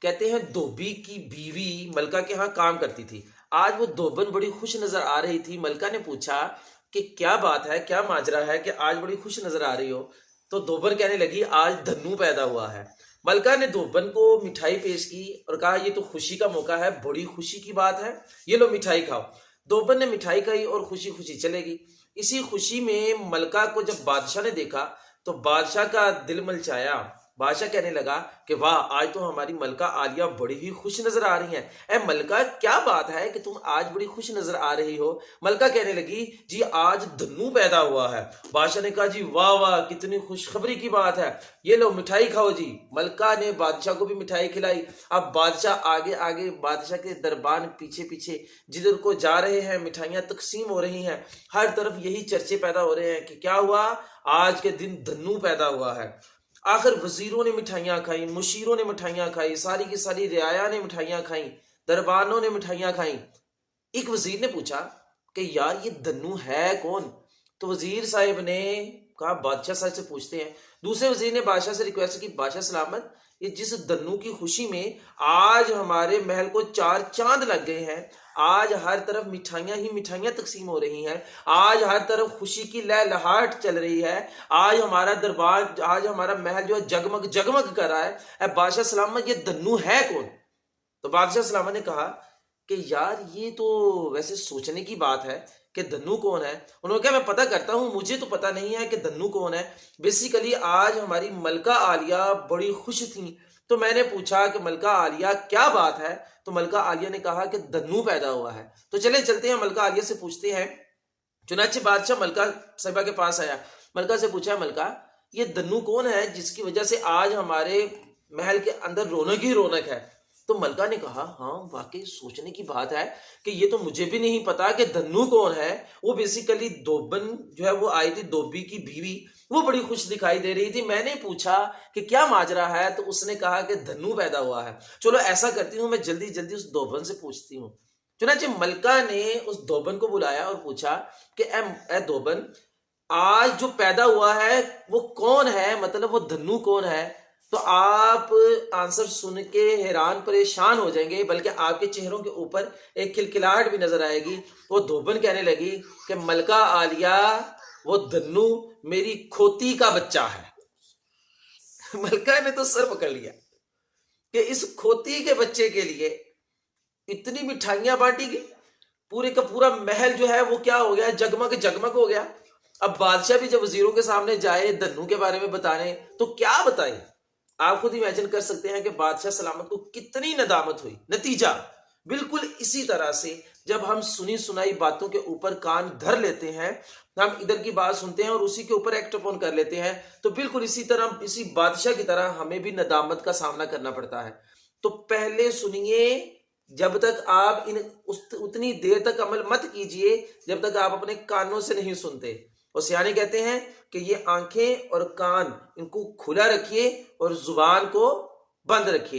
کہتے ہیں دھوبی کی بیوی ملکہ کے ہاں کام کرتی تھی۔ آج وہ دھوبن بڑی خوش نظر آ رہی تھی۔ ملکہ نے پوچھا کہ کیا بات ہے، کیا ماجرا ہے کہ آج بڑی خوش نظر آ رہی ہو؟ تو دھوبن کہنے لگی آج دھنو پیدا ہوا ہے۔ ملکہ نے دھوبن کو مٹھائی پیش کی اور کہا یہ تو خوشی کا موقع ہے، بڑی خوشی کی بات ہے، یہ لو مٹھائی کھاؤ۔ دھوبن نے مٹھائی کھائی اور خوشی خوشی چلے گی۔ اسی خوشی میں ملکہ کو جب بادشاہ نے دیکھا تو بادشاہ کا دل ملچایا۔ بادشاہ کہنے لگا کہ واہ، آج تو ہماری ملکہ عالیہ بڑی ہی خوش نظر آ رہی ہیں۔ اے ملکہ، کیا بات ہے کہ تم آج بڑی خوش نظر آ رہی ہو؟ ملکہ کہنے لگی جی آج دھنو پیدا ہوا ہے۔ بادشاہ نے کہا جی واہ واہ، کتنی خوشخبری کی بات ہے، یہ لو مٹھائی کھاؤ جی۔ ملکہ نے بادشاہ کو بھی مٹھائی کھلائی۔ اب بادشاہ آگے آگے، بادشاہ کے دربان پیچھے پیچھے، جدھر کو جا رہے ہیں مٹھائیاں تقسیم ہو رہی ہیں۔ ہر طرف یہی چرچے پیدا ہو رہے ہیں کہ کیا ہوا، آج کے دن دھنو پیدا ہوا ہے۔ آخر وزیروں نے مٹھائیاں کھائیں، مشیروں نے مٹھائیاں کھائیں، ساری کی ساری رعایا نے مٹھائیاں کھائیں، دربانوں نے مٹھائیاں کھائیں۔ ایک وزیر نے پوچھا کہ یار یہ دھنو ہے کون؟ تو وزیر صاحب نے کہا بادشاہ صاحب سے پوچھتے ہیں۔ دوسرے وزیر نے بادشاہ سے ریکویسٹ کی بادشاہ سلامت، یہ جس دھنو کی خوشی میں آج ہمارے محل کو 4 چاند لگ گئے ہیں، آج ہر طرف مٹھائیاں ہی مٹھائیاں تقسیم ہو رہی ہیں، آج ہر طرف خوشی کی لہلہاٹ چل رہی ہے، آج ہمارا دربار، آج ہمارا محل جو ہے جگمگ جگمگ کر رہا ہے، اے بادشاہ سلامت یہ دھنو ہے کون؟ تو بادشاہ سلامت نے کہا کہ یار یہ تو ویسے سوچنے کی بات ہے کہ دھنو کون ہے۔ انہوں نے کہا میں پتہ کرتا ہوں، مجھے تو پتہ نہیں ہے کہ دھنو کون ہے۔ بیسیکلی آج ہماری ملکہ عالیہ بڑی خوش تھیں، تو میں نے پوچھا کہ ملکہ عالیہ کیا بات ہے؟ تو ملکہ عالیہ نے کہا کہ دھنو پیدا ہوا ہے۔ تو چلے چلتے ہیں ملکہ عالیہ سے پوچھتے ہیں۔ چنانچہ بادشاہ ملکہ صاحبہ کے پاس آیا، ملکہ سے پوچھا ملکہ یہ دھنو کون ہے جس کی وجہ سے آج ہمارے محل کے اندر رونق ہی رونق ہے؟ تو ملکہ نے کہا ہاں واقعی سوچنے کی بات ہے کہ یہ تو مجھے بھی نہیں پتا کہ دھنو کون ہے۔ وہ بیسیکلی دھوبن جو ہے وہ آئی تھی، دھوبی کی بیوی، وہ بڑی خوش دکھائی دے رہی تھی۔ میں نے پوچھا کہ کیا ماجرا ہے تو اس نے کہا کہ دھنو پیدا ہوا ہے۔ چلو ایسا کرتی ہوں، میں جلدی جلدی اس دھوبن سے پوچھتی ہوں۔ چنانچہ ملکہ نے اس دھوبن کو بلایا اور پوچھا کہ اے دھوبن، آج جو پیدا ہوا ہے وہ کون ہے، مطلب وہ دھنو کون ہے؟ تو آپ آنسر سن کے حیران پریشان ہو جائیں گے، بلکہ آپ کے چہروں کے اوپر ایک کھلکھلاہٹ بھی نظر آئے گی۔ وہ دھوبن کہنے لگی کہ ملکہ عالیہ، وہ دھنو میری کھوتی کا بچہ ہے۔ ملکہ نے تو سر پکڑ لیا کہ اس کھوتی کے بچے کے لیے اتنی مٹھائیاں بانٹی گئی، پورے کا پورا محل جو ہے وہ کیا ہو گیا، جگمگ جگمگ ہو گیا۔ اب بادشاہ بھی جب وزیروں کے سامنے جائے دھنو کے بارے میں بتانے تو کیا بتائیں؟ آپ خود امیجن کر سکتے ہیں کہ بادشاہ سلامت کو کتنی ندامت ہوئی۔ نتیجہ بالکل اسی طرح سے جب ہم سنی سنائی باتوں کے اوپر کان دھر لیتے ہیں، ہم ادھر کی بات سنتے ہیں اور اسی کے اوپر ایکٹ اپون کر لیتے ہیں، تو بالکل اسی طرح، اسی بادشاہ کی طرح ہمیں بھی ندامت کا سامنا کرنا پڑتا ہے۔ تو پہلے سنیے، جب تک آپ اتنی دیر تک عمل مت کیجئے جب تک آپ اپنے کانوں سے نہیں سنتے۔ اور سیانے کہتے ہیں کہ یہ آنکھیں اور کان ان کو کھلا رکھیے اور زبان کو بند رکھیے۔